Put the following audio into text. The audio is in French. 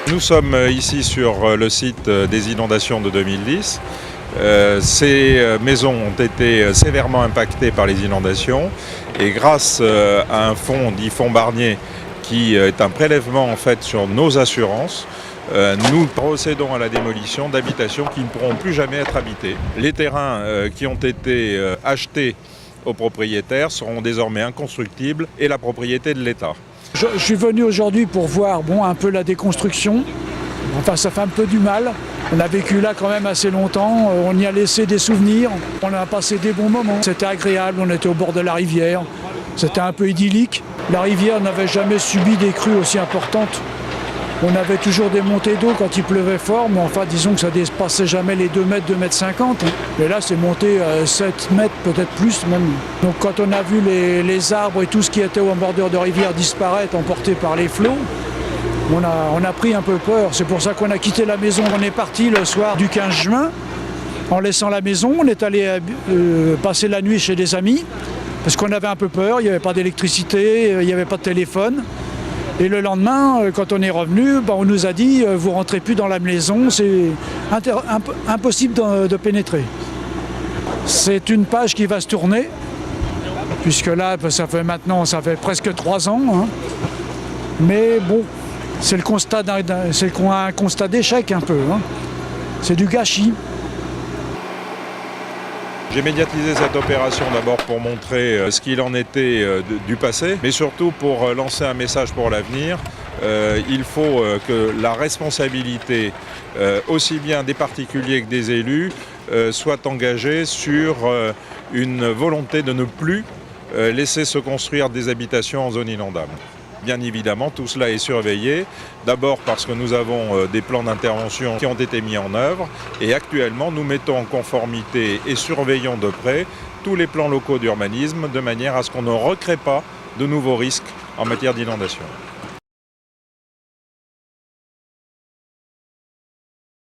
Nous sommes ici sur le site des inondations de 2010. Ces maisons ont été sévèrement impactées par les inondations et grâce à un fonds dit fonds Barnier qui est un prélèvement en fait sur nos assurances, nous procédons à la démolition d'habitations qui ne pourront plus jamais être habitées. Les terrains qui ont été achetés aux propriétaires seront désormais inconstructibles et la propriété de l'État. Je suis venu aujourd'hui pour voir un peu la déconstruction. Enfin, ça fait un peu du mal. On a vécu là quand même assez longtemps, on y a laissé des souvenirs, on a passé des bons moments. C'était agréable, on était au bord de la rivière, c'était un peu idyllique. La rivière n'avait jamais subi des crues aussi importantes. On avait toujours des montées d'eau quand il pleuvait fort, mais enfin disons que ça ne dépassait jamais les 2 mètres, 2 mètres 50. Et là c'est monté 7 mètres, peut-être plus même. Donc quand on a vu les arbres et tout ce qui était en bordure de rivière disparaître, emportés par les flots, on a pris un peu peur. C'est pour ça qu'on a quitté la maison. On est parti le soir du 15 juin. En laissant la maison, on est allé passer la nuit chez des amis, parce qu'on avait un peu peur, il n'y avait pas d'électricité, il n'y avait pas de téléphone. Et le lendemain, quand on est revenu, on nous a dit « vous rentrez plus dans la maison, c'est impossible de pénétrer ». C'est une page qui va se tourner, puisque là, ça fait presque 3 ans. Hein. Mais bon, c'est un constat d'échec un peu. Hein. C'est du gâchis. J'ai médiatisé cette opération d'abord pour montrer ce qu'il en était du passé, mais surtout pour lancer un message pour l'avenir. Il faut que la responsabilité, aussi bien des particuliers que des élus, soit engagée sur une volonté de ne plus laisser se construire des habitations en zone inondable. Bien évidemment, tout cela est surveillé, d'abord parce que nous avons des plans d'intervention qui ont été mis en œuvre et actuellement nous mettons en conformité et surveillons de près tous les plans locaux d'urbanisme de manière à ce qu'on ne recrée pas de nouveaux risques en matière d'inondation.